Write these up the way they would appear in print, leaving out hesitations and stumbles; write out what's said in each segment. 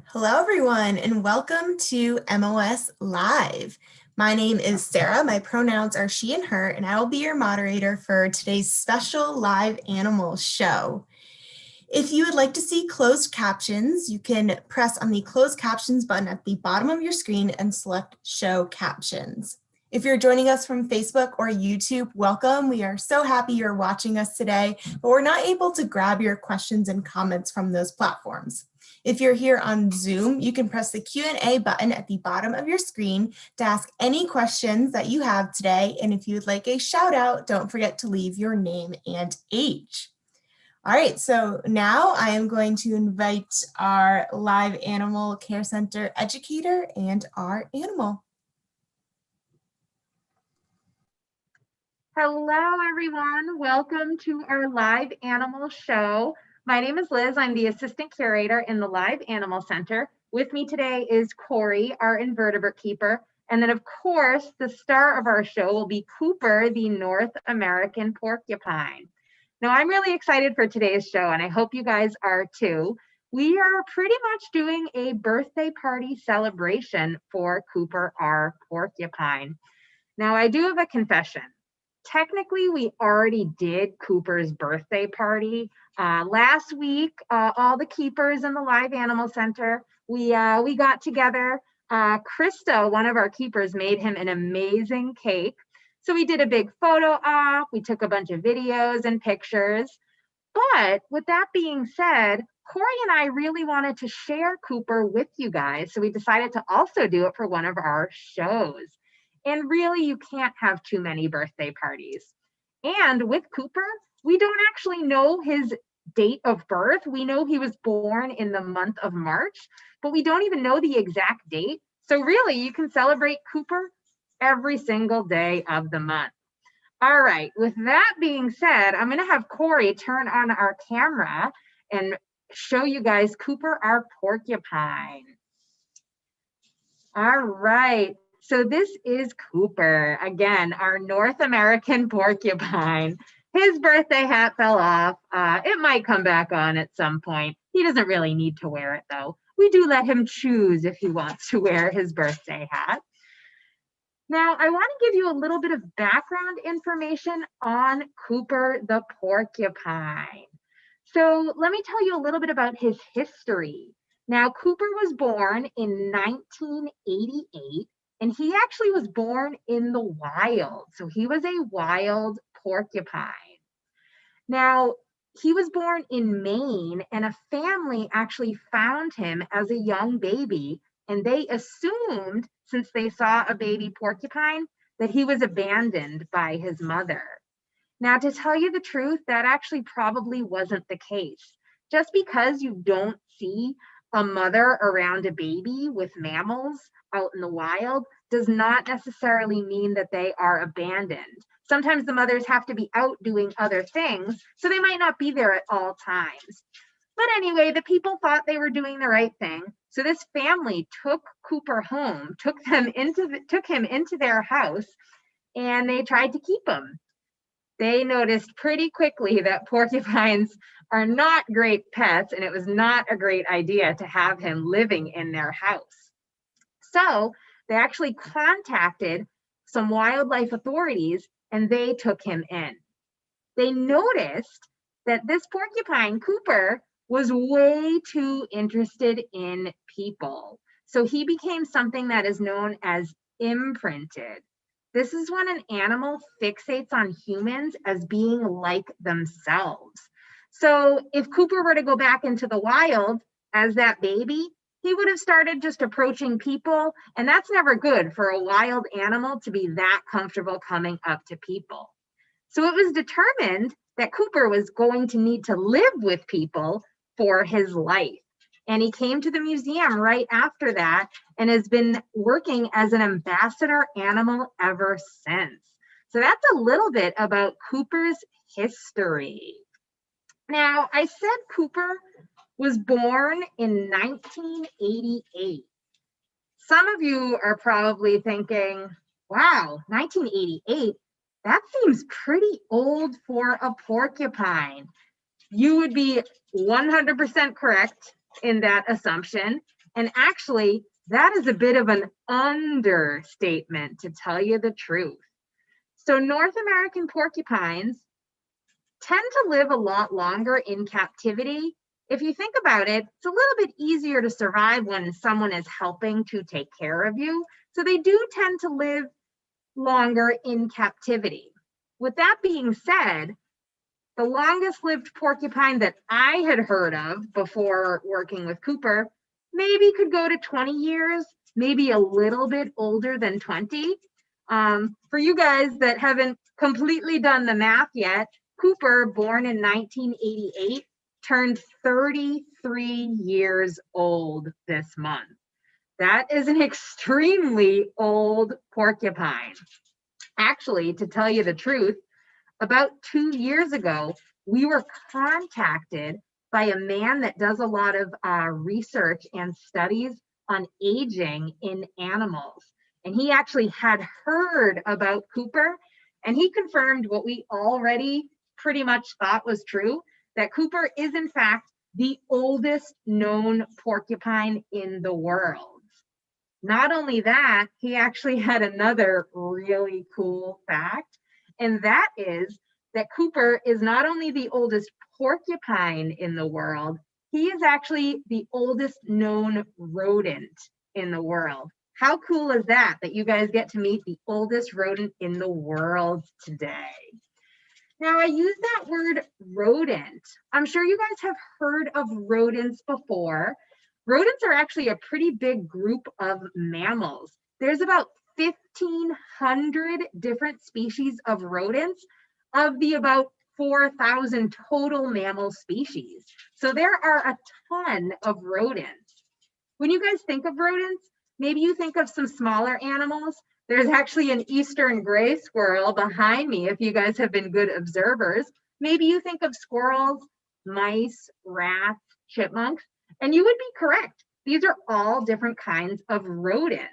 Hello, everyone, and welcome to MOS Live. My name is Sarah. My pronouns are she and her, and I will be your moderator for today's special live animal show. If you would like to see closed captions, you can press on the closed captions button at the bottom of your screen and select show captions. If you're joining us from Facebook or YouTube, welcome. We are so happy you're watching us today, but we're not able to grab your questions and comments from those platforms. If you're here on Zoom, you can press the Q&A button at the bottom of your screen to ask any questions that you have today. And if you would like a shout out, don't forget to leave your name and age. All right, so now I am going to invite our live animal care center educator and our animal. Hello, everyone. Welcome to our live animal show. My name is Liz. I'm the assistant curator in the Live Animal Center. With me today is Corey, our invertebrate keeper. And then, of course, the star of our show will be Cooper, the North American porcupine. Now, I'm really excited for today's show, and I hope you guys are too. We are pretty much doing a birthday party celebration for Cooper, our porcupine. Now, I do have a confession. Technically, we already did Cooper's birthday party last week. All the keepers in the Live Animal Center, we got together. Krista, one of our keepers, made him an amazing cake. So we did a big photo op. We took a bunch of videos and pictures. But with that being said, Corey and I really wanted to share Cooper with you guys. So we decided to also do it for one of our shows. And really, you can't have too many birthday parties. And with Cooper, we don't actually know his date of birth. We know he was born in the month of March, but we don't even know the exact date. So really, you can celebrate Cooper every single day of the month. All right, with that being said, I'm gonna have Corey turn on our camera and show you guys Cooper, our porcupine. All right. So this is Cooper, again, our North American porcupine. His birthday hat fell off. It might come back on at some point. He doesn't really need to wear it, though. We do let him choose if he wants to wear his birthday hat. Now, I want to give you a little bit of background information on Cooper the porcupine. So let me tell you a little bit about his history. Now, Cooper was born in 1988, and he actually was born in the wild. So he was a wild porcupine. Now, he was born in Maine, and a family actually found him as a young baby, and they assumed, since they saw a baby porcupine, that he was abandoned by his mother. Now, to tell you the truth, that actually probably wasn't the case. Just because you don't see a mother around a baby with mammals out in the wild does not necessarily mean that they are abandoned. Sometimes the mothers have to be out doing other things, so they might not be there at all times. But anyway, the people thought they were doing the right thing. So this family took Cooper home, took him into their house, and they tried to keep him. They noticed pretty quickly that porcupines are not great pets, and it was not a great idea to have him living in their house. So they actually contacted some wildlife authorities, and they took him in. They noticed that this porcupine, Cooper, was way too interested in people. So he became something that is known as imprinted. This is when an animal fixates on humans as being like themselves. So if Cooper were to go back into the wild as that baby, he would have started just approaching people, and that's never good for a wild animal to be that comfortable coming up to people. So it was determined that Cooper was going to need to live with people for his life. And he came to the museum right after that and has been working as an ambassador animal ever since. So that's a little bit about Cooper's history. Now, I said Cooper was born in 1988. Some of you are probably thinking, wow, 1988, that seems pretty old for a porcupine. You would be 100% correct in that assumption. And actually, that is a bit of an understatement, to tell you the truth. So North American porcupines tend to live a lot longer in captivity. If you think about it, it's a little bit easier to survive when someone is helping to take care of you. So they do tend to live longer in captivity. With that being said, the longest lived porcupine that I had heard of before working with Cooper maybe could go to 20 years, maybe a little bit older than 20. For you guys that haven't completely done the math yet, Cooper, born in 1988, turned 33 years old this month. That is an extremely old porcupine. Actually, to tell you the truth, about 2 years ago, we were contacted by a man that does a lot of research and studies on aging in animals. And he actually had heard about Cooper, and he confirmed what we already pretty much thought was true, that Cooper is in fact the oldest known porcupine in the world. Not only that, he actually had another really cool fact, and that is that Cooper is not only the oldest porcupine in the world, he is actually the oldest known rodent in the world. How cool is that, that you guys get to meet the oldest rodent in the world today? Now, I use that word rodent. I'm sure you guys have heard of rodents before. Rodents are actually a pretty big group of mammals. There's about 1,500 different species of rodents of the about 4,000 total mammal species. So there are a ton of rodents. When you guys think of rodents, maybe you think of some smaller animals. There's actually an eastern gray squirrel behind me, if you guys have been good observers. Maybe you think of squirrels, mice, rats, chipmunks, and you would be correct. These are all different kinds of rodents.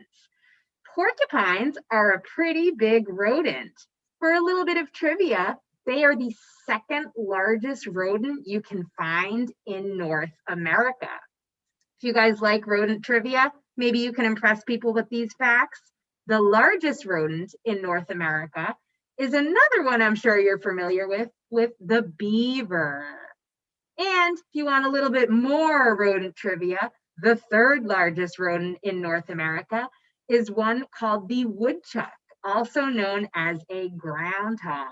Porcupines are a pretty big rodent. For a little bit of trivia, they are the second largest rodent you can find in North America. If you guys like rodent trivia, maybe you can impress people with these facts. The largest rodent in North America is another one I'm sure you're familiar with the beaver. And if you want a little bit more rodent trivia, the third largest rodent in North America is one called the woodchuck, also known as a groundhog.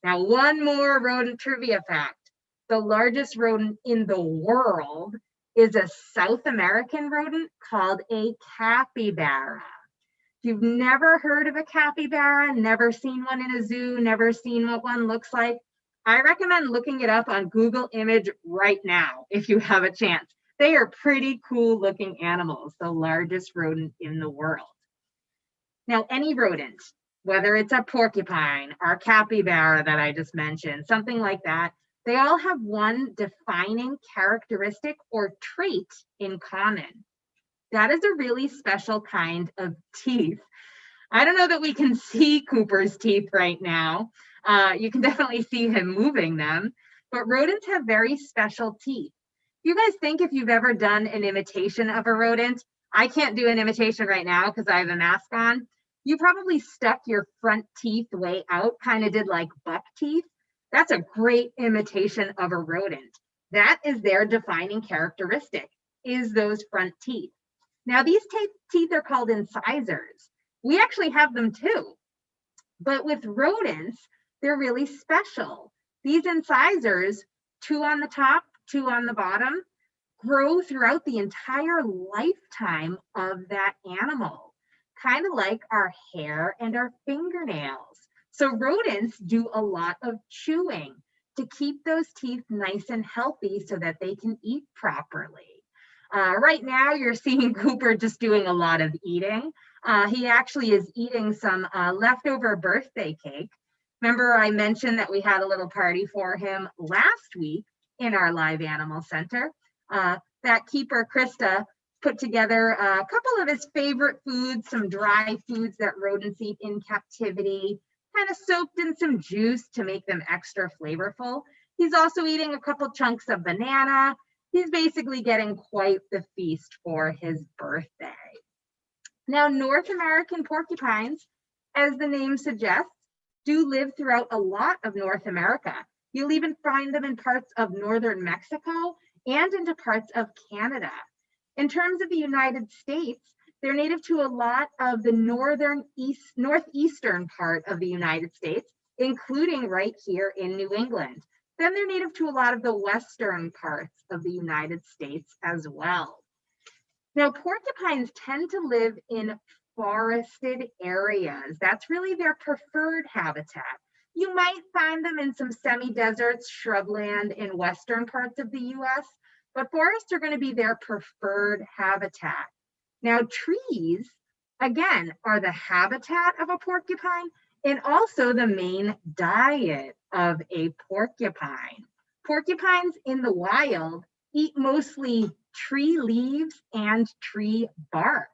Now, one more rodent trivia fact. The largest rodent in the world is a South American rodent called a capybara. If you've never heard of a capybara, never seen one in a zoo, never seen what one looks like, I recommend looking it up on Google Image right now if you have a chance. They are pretty cool looking animals, the largest rodent in the world. Now, any rodent, whether it's a porcupine or capybara that I just mentioned, something like that, they all have one defining characteristic or trait in common. That is a really special kind of teeth. I don't know that we can see Cooper's teeth right now. You can definitely see him moving them, but rodents have very special teeth. You guys think if you've ever done an imitation of a rodent, I can't do an imitation right now because I have a mask on. You probably stuck your front teeth way out, kind of did like buck teeth. That's a great imitation of a rodent. That is their defining characteristic, is those front teeth. Now, these teeth are called incisors. We actually have them too. But with rodents, they're really special. These incisors, 2 on the top, 2 on the bottom, grow throughout the entire lifetime of that animal, kind of like our hair and our fingernails. So rodents do a lot of chewing to keep those teeth nice and healthy so that they can eat properly. Right now, you're seeing Cooper just doing a lot of eating. He actually is eating some leftover birthday cake. Remember, I mentioned that we had a little party for him last week in our live animal center. That keeper, Krista, put together a couple of his favorite foods, some dry foods that rodents eat in captivity, kind of soaked in some juice to make them extra flavorful. He's also eating a couple chunks of banana. he's basically getting quite the feast for his birthday. Now, North American porcupines, as the name suggests, do live throughout a lot of North America. You'll even find them in parts of northern Mexico and into parts of Canada. In terms of the United States, they're native to a lot of the northeastern part of the United States, including right here in New England. Then they're native to a lot of the western parts of the United States as well. Now, porcupines tend to live in forested areas. That's really their preferred habitat. You might find them in some semi-deserts, shrubland in western parts of the US, but forests are going to be their preferred habitat. Now, trees, again, are the habitat of a porcupine and also the main diet of a porcupine. Porcupines in the wild eat mostly tree leaves and tree bark.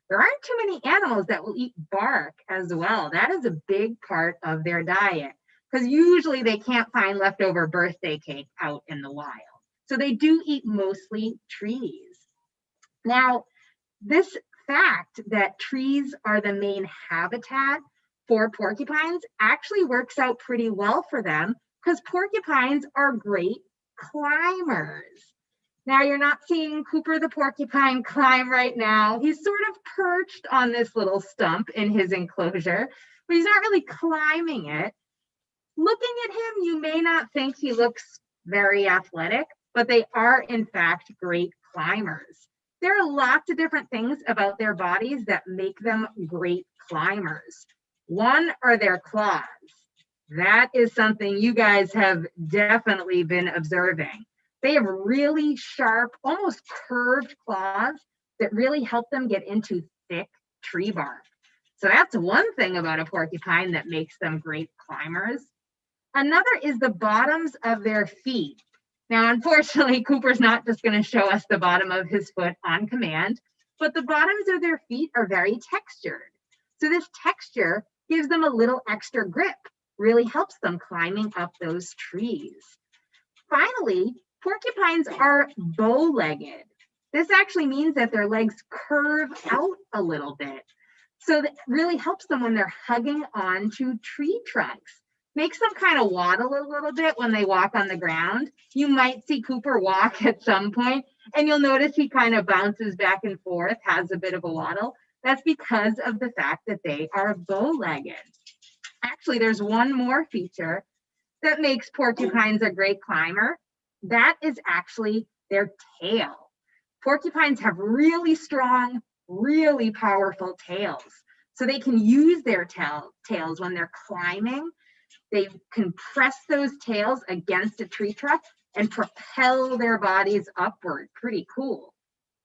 There aren't too many animals that will eat bark as well. That is a big part of their diet because usually they can't find leftover birthday cake out in the wild. So they do eat mostly trees. Now, this fact that trees are the main habitat for porcupines actually works out pretty well for them because porcupines are great climbers. Now, you're not seeing Cooper the porcupine climb right now. He's sort of perched on this little stump in his enclosure, but he's not really climbing it. Looking at him, you may not think he looks very athletic, but they are, in fact, great climbers. There are lots of different things about their bodies that make them great climbers. One are their claws. That is something you guys have definitely been observing. They have really sharp, almost curved claws that really help them get into thick tree bark. So that's one thing about a porcupine that makes them great climbers. Another is the bottoms of their feet. Now, unfortunately, Cooper's not just going to show us the bottom of his foot on command, but the bottoms of their feet are very textured. So this texture gives them a little extra grip, really helps them climbing up those trees. Finally, porcupines are bow-legged. This actually means that their legs curve out a little bit. So that really helps them when they're hugging onto tree trunks. Makes them kind of waddle a little bit when they walk on the ground. You might see Cooper walk at some point, and you'll notice he kind of bounces back and forth, has a bit of a waddle. That's because of the fact that they are bow-legged. Actually, there's one more feature that makes porcupines a great climber. That is actually their tail. Porcupines have really strong, really powerful tails. So they can use their tails when they're climbing. They can press those tails against a tree trunk and propel their bodies upward. Pretty cool.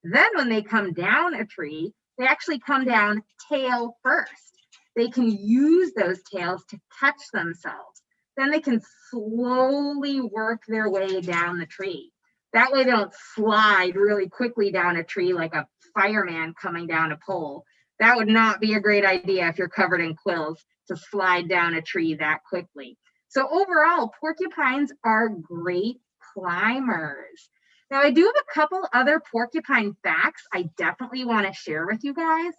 Then when they come down a tree, they actually come down tail first. They can use those tails to catch themselves. Then they can slowly work their way down the tree. That way they don't slide really quickly down a tree like a fireman coming down a pole. That would not be a great idea if you're covered in quills to slide down a tree that quickly. So overall, porcupines are great climbers. Now, I do have a couple other porcupine facts I definitely want to share with you guys,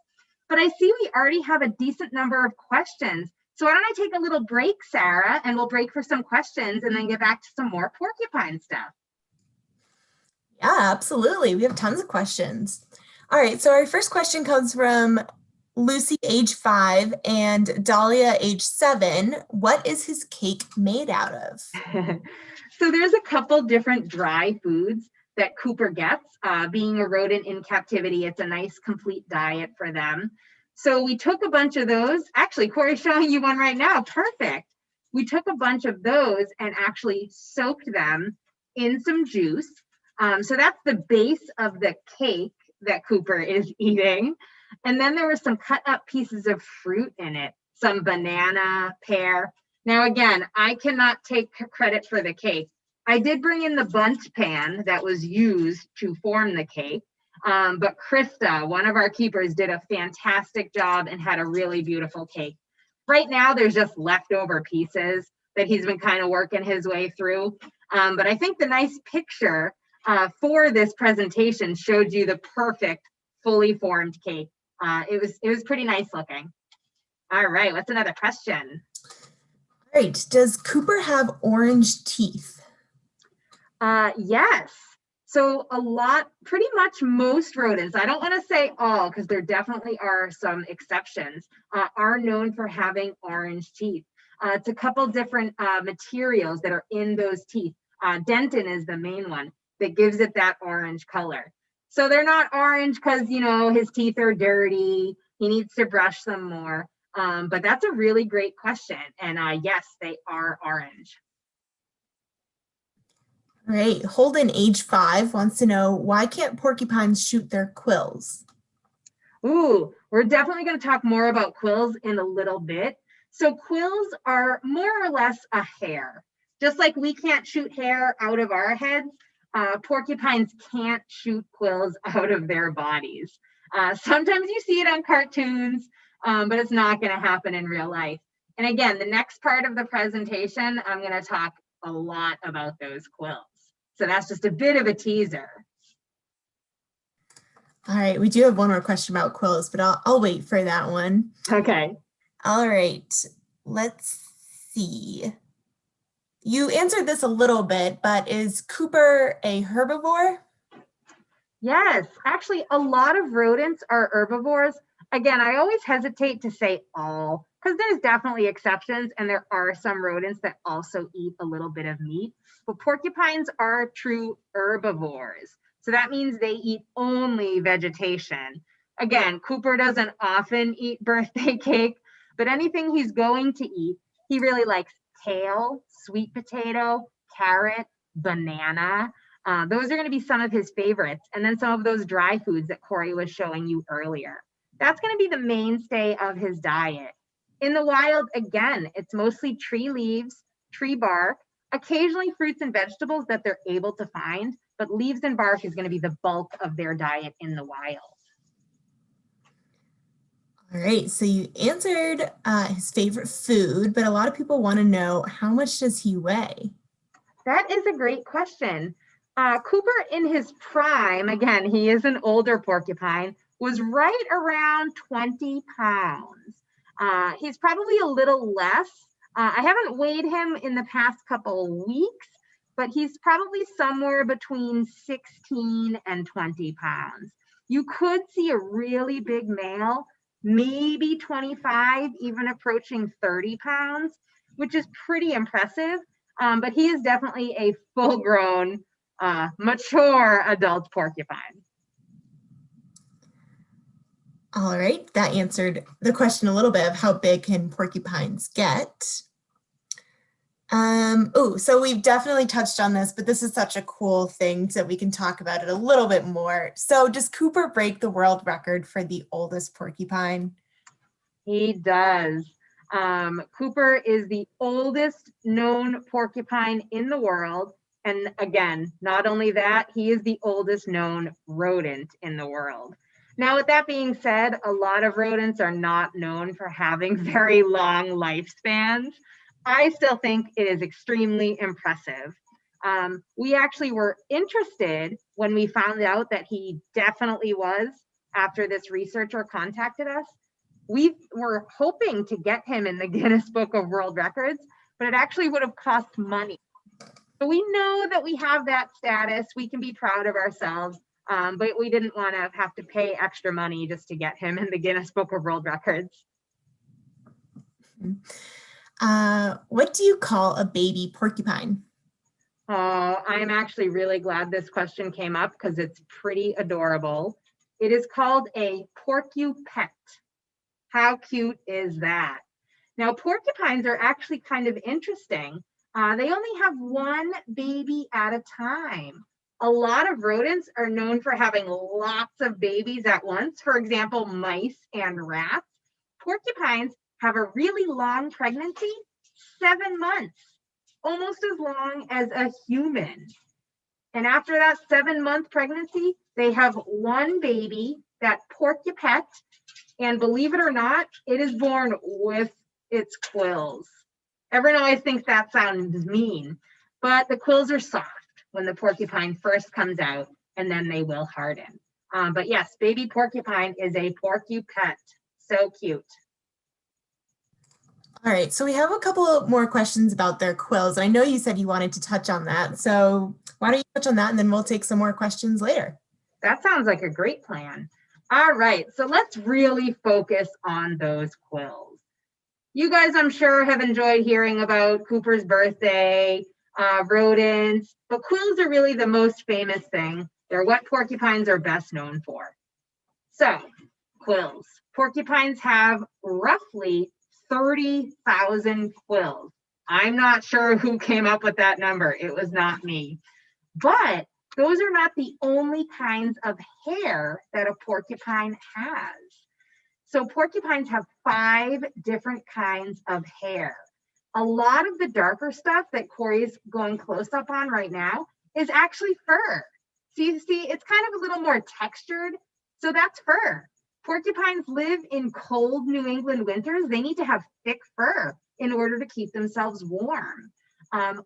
but I see we already have a decent number of questions. So why don't I take a little break, Sarah, and we'll break for some questions and then get back to some more porcupine stuff. Yeah, absolutely. We have tons of questions. All right, so our first question comes from Lucy, age 5, and Dahlia, age 7. What is his cake made out of? So there's a couple different dry foods that Cooper gets. Being a rodent in captivity, it's a nice complete diet for them. So we took a bunch of those. Actually, Corey's showing you one right now. Perfect. We took a bunch of those and actually soaked them in some juice. So that's the base of the cake that Cooper is eating. And then there were some cut up pieces of fruit in it, some banana, pear. Now, again, I cannot take credit for the cake. I did bring in the bundt pan that was used to form the cake. But Krista, one of our keepers, did a fantastic job and had a really beautiful cake. Right now, there's just leftover pieces that he's been kind of working his way through. But I think the nice picture for this presentation showed you the perfect fully formed cake. It was pretty nice looking. All right, what's another question? All right, does Cooper have orange teeth? Yes. So pretty much most rodents, I don't want to say all because there definitely are some exceptions, are known for having orange teeth. It's a couple different materials that are in those teeth. Dentin is the main one that gives it that orange color. So they're not orange because, his teeth are dirty. He needs to brush them more. But that's a really great question. And yes, they are orange. All right, Holden, age 5, wants to know, why can't porcupines shoot their quills? Ooh, we're definitely going to talk more about quills in a little bit. So quills are more or less a hair. Just like we can't shoot hair out of our heads, porcupines can't shoot quills out of their bodies. Sometimes you see it on cartoons, but it's not going to happen in real life. And again, the next part of the presentation, I'm going to talk a lot about those quills. So that's just a bit of a teaser. All right, we do have one more question about quills, but I'll wait for that one. Okay. All right, let's see. You answered this a little bit, but is Cooper a herbivore? Yes, actually, a lot of rodents are herbivores. Again, I always hesitate to say all because there's definitely exceptions, and there are some rodents that also eat a little bit of meat. But porcupines are true herbivores. So that means they eat only vegetation. Again, Cooper doesn't often eat birthday cake, but anything he's going to eat, he really likes kale, sweet potato, carrot, banana. Those are going to be some of his favorites. And then some of those dry foods that Corey was showing you earlier. That's going to be the mainstay of his diet. In the wild, again, it's mostly tree leaves, tree bark, occasionally fruits and vegetables that they're able to find, but leaves and bark is going to be the bulk of their diet in the wild. All right, so you answered his favorite food, but a lot of people want to know, how much does he weigh? That is a great question. Cooper in his prime, again, he is an older porcupine, was right around 20 pounds. He's probably a little less. I haven't weighed him in the past couple weeks, but he's probably somewhere between 16 and 20 pounds. You could see a really big male, maybe 25, even approaching 30 pounds, which is pretty impressive. But he is definitely a full-grown, mature adult porcupine. All right, that answered the question a little bit of how big can porcupines get. So we've definitely touched on this, but this is such a cool thing that we can talk about it a little bit more. So does Cooper break the world record for the oldest porcupine? He does. Cooper is the oldest known porcupine in the world. And again, not only that, he is the oldest known rodent in the world. Now, with that being said, a lot of rodents are not known for having very long lifespans. I still think it is extremely impressive. We actually were interested when we found out that he definitely was, after this researcher contacted us. We were hoping to get him in the Guinness Book of World Records, but it actually would have cost money. So we know that we have that status. We can be proud of ourselves, but we didn't want to have to pay extra money just to get him in the Guinness Book of World Records. What do you call a baby porcupine? Oh, I'm actually really glad this question came up because it's pretty adorable. It is called a porcupet. How cute is that? Now, porcupines are actually kind of interesting. They only have one baby at a time. A lot of rodents are known for having lots of babies at once. For example, mice and rats. Porcupines have a really long pregnancy, 7 months, almost as long as a human. And after that 7-month pregnancy, they have one baby, that porcupet, and believe it or not, it is born with its quills. Everyone always thinks that sounds mean, but the quills are soft. when the porcupine first comes out, and then they will harden. But yes, baby porcupine is a porcupet. So cute. All right, so we have a couple of more questions about their quills. I know you said you wanted to touch on that, so why don't you touch on that and then we'll take some more questions later. That sounds like a great plan. All right, so let's really focus on those quills. You guys, I'm sure, have enjoyed hearing about Cooper's birthday, rodents, but quills are really the most famous thing. They're what porcupines are best known for. So, quills. Porcupines have roughly 30,000 quills. I'm not sure who came up with that number. It was not me. But those are not the only kinds of hair that a porcupine has. So porcupines have 5 different kinds of hair. A lot of the darker stuff that Corey's going close up on right now is actually fur. So you see, it's kind of a little more textured. So that's fur. Porcupines live in cold New England winters. They need to have thick fur in order to keep themselves warm.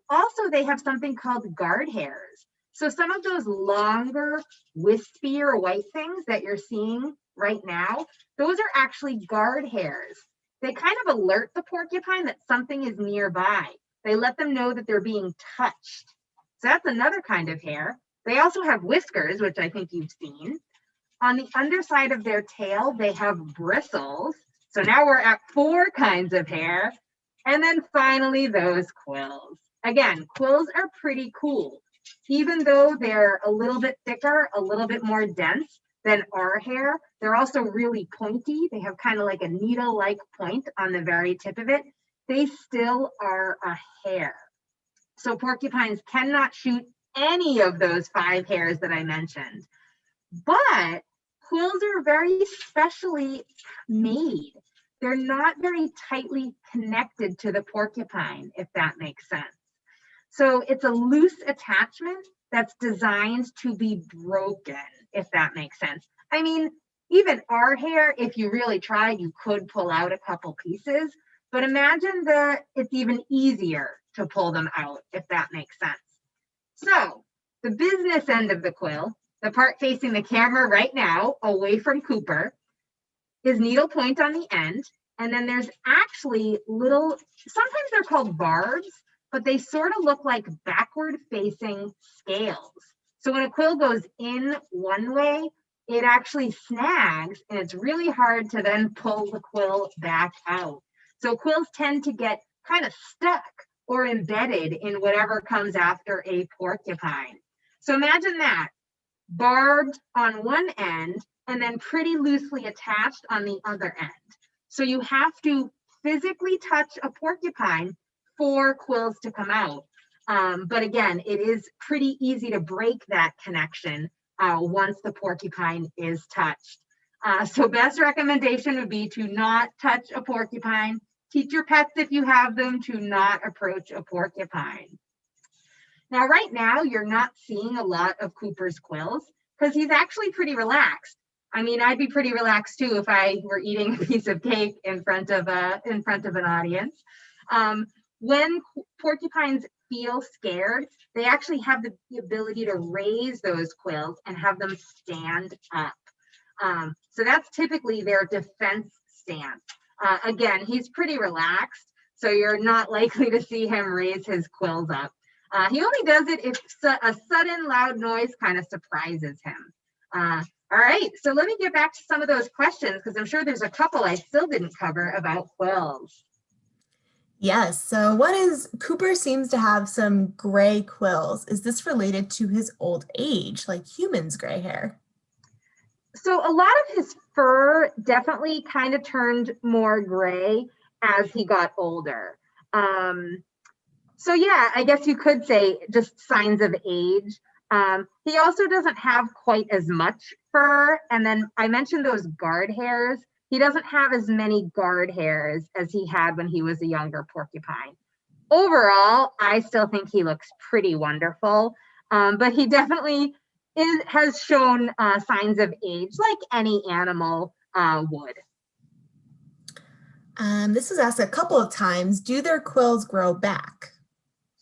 Also, they have something called guard hairs. So some of those longer, wispier white things that you're seeing right now, those are actually guard hairs. They kind of alert the porcupine that something is nearby. They let them know that they're being touched. So that's another kind of hair. They also have whiskers, which I think you've seen. On the underside of their tail, they have bristles. So now we're at 4 kinds of hair. And then finally, those quills. Again, quills are pretty cool. Even though they're a little bit thicker, a little bit more dense than our hair, they're also really pointy. They have kind of like a needle-like point on the very tip of it. They still are a hair. So porcupines cannot shoot any of those 5 hairs that I mentioned. But quills are very specially made. They're not very tightly connected to the porcupine, if that makes sense. So it's a loose attachment that's designed to be broken, if that makes sense. I mean, even our hair, if you really tried, you could pull out a couple pieces, but imagine that it's even easier to pull them out, if that makes sense. So the business end of the quill, the part facing the camera right now, away from Cooper, is needle point on the end. And then there's actually little, sometimes they're called barbs, but they sort of look like backward facing scales. So when a quill goes in one way, it actually snags and it's really hard to then pull the quill back out. So quills tend to get kind of stuck or embedded in whatever comes after a porcupine. So imagine that, barbed on one end and then pretty loosely attached on the other end. So you have to physically touch a porcupine for quills to come out. But again, it is pretty easy to break that connection once the porcupine is touched. So best recommendation would be to not touch a porcupine. Teach your pets, if you have them, to not approach a porcupine. Now, right now, you're not seeing a lot of Cooper's quills because he's actually pretty relaxed. I mean, I'd be pretty relaxed too if I were eating a piece of cake in front of an audience. When porcupines feel scared, they actually have the ability to raise those quills and have them stand up. So that's typically their defense stance. Again, he's pretty relaxed, so you're not likely to see him raise his quills up. He only does it if a sudden loud noise kind of surprises him. All right, so let me get back to some of those questions because I'm sure there's a couple I still didn't cover about quills. Yes, so Cooper seems to have some gray quills. Is this related to his old age, like humans' gray hair? So a lot of his fur definitely kind of turned more gray as he got older. So yeah, I guess you could say just signs of age. He also doesn't have quite as much fur. And then I mentioned those guard hairs. He doesn't have as many guard hairs as he had when he was a younger porcupine. Overall, I still think he looks pretty wonderful, but he definitely has shown signs of age like any animal would. This was asked a couple of times. Do their quills grow back?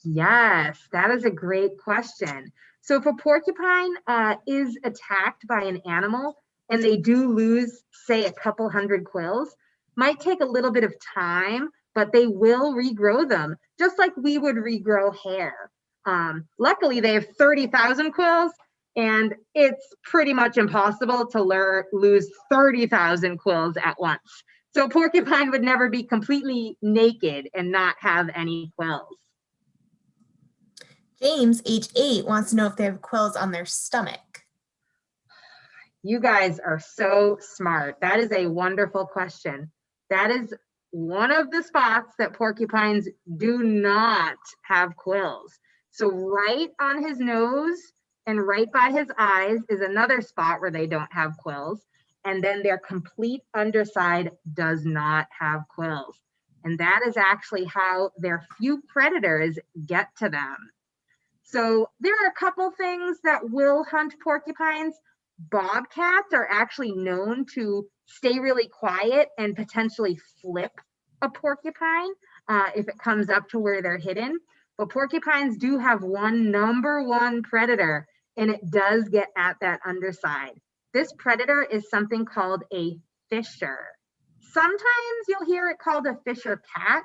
Yes, that is a great question. So if a porcupine is attacked by an animal and they do lose, say, a couple hundred quills, might take a little bit of time, but they will regrow them, just like we would regrow hair. Luckily, they have 30,000 quills, and it's pretty much impossible to lose 30,000 quills at once. So a porcupine would never be completely naked and not have any quills. James, age 8, wants to know if they have quills on their stomach. You guys are so smart. That is a wonderful question. That is one of the spots that porcupines do not have quills. So right on his nose and right by his eyes is another spot where they don't have quills. And then their complete underside does not have quills. And that is actually how their few predators get to them. So there are a couple things that will hunt porcupines. Bobcats are actually known to stay really quiet and potentially flip a porcupine if it comes up to where they're hidden. But porcupines do have one number one predator, and it does get at that underside. This predator is something called a fisher. Sometimes you'll hear it called a fisher cat.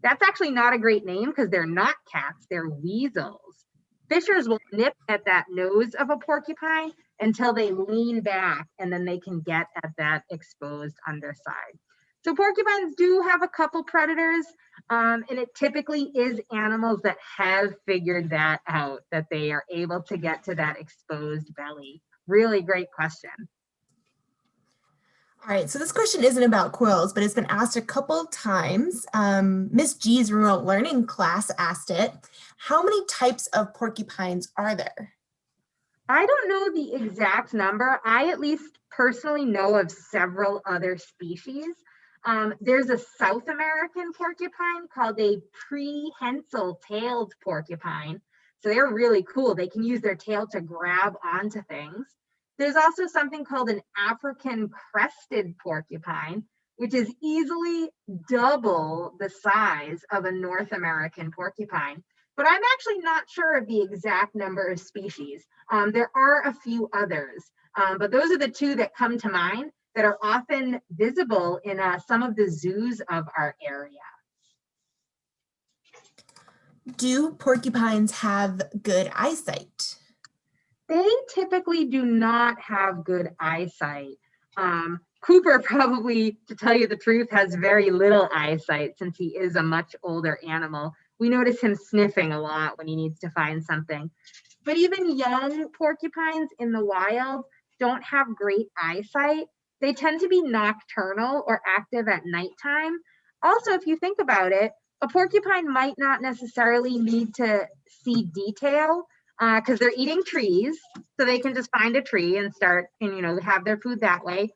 That's actually not a great name because they're not cats, they're weasels. Fishers will nip at that nose of a porcupine until they lean back, and then they can get at that exposed underside. So porcupines do have a couple predators, and it typically is animals that have figured that out, that they are able to get to that exposed belly. Really great question. All right, so this question isn't about quills, but it's been asked a couple times. Miss G's remote learning class asked it. How many types of porcupines are there? I don't know the exact number. I at least personally know of several other species. There's a South American porcupine called a prehensile-tailed porcupine. So they're really cool. They can use their tail to grab onto things. There's also something called an African crested porcupine, which is easily double the size of a North American porcupine. But I'm actually not sure of the exact number of species. There are a few others, but those are the two that come to mind that are often visible in some of the zoos of our area. Do porcupines have good eyesight? They typically do not have good eyesight. Cooper probably, to tell you the truth, has very little eyesight since he is a much older animal. We notice him sniffing a lot when he needs to find something. But even young porcupines in the wild don't have great eyesight. They tend to be nocturnal or active at nighttime. Also, if you think about it, a porcupine might not necessarily need to see detail because they're eating trees, so they can just find a tree and start and have their food that way.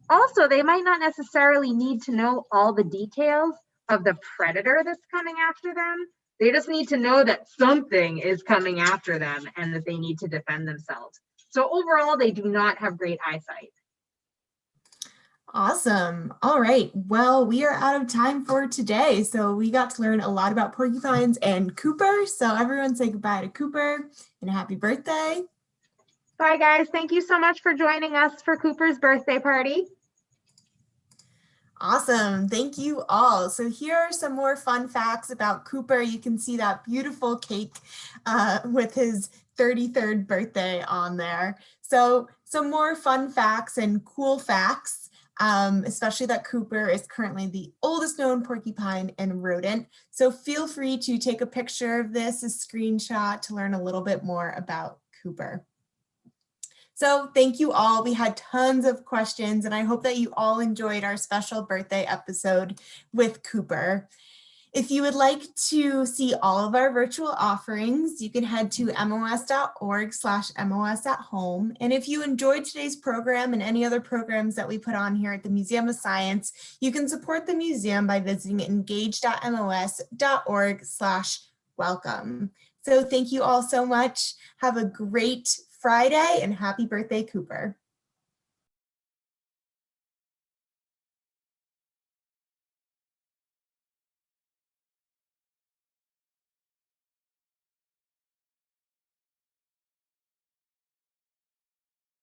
Also, they might not necessarily need to know all the details of the predator that's coming after them. They just need to know that something is coming after them and that they need to defend themselves. So overall, they do not have great eyesight. Awesome. All right. Well, we are out of time for today. So we got to learn a lot about porcupines and Cooper. So everyone say goodbye to Cooper and happy birthday. Bye, guys. Thank you so much for joining us for Cooper's birthday party. Awesome. Thank you all. So here are some more fun facts about Cooper. You can see that beautiful cake with his 33rd birthday on there. So some more fun facts and cool facts, especially that Cooper is currently the oldest known porcupine and rodent. So feel free to take a picture of this, a screenshot, to learn a little bit more about Cooper. So thank you all. We had tons of questions, and I hope that you all enjoyed our special birthday episode with Cooper. If you would like to see all of our virtual offerings, you can head to mos.org/mos@home. And if you enjoyed today's program and any other programs that we put on here at the Museum of Science, you can support the museum by visiting engage.mos.org/welcome. So thank you all so much. Have a great Friday and happy birthday, Cooper.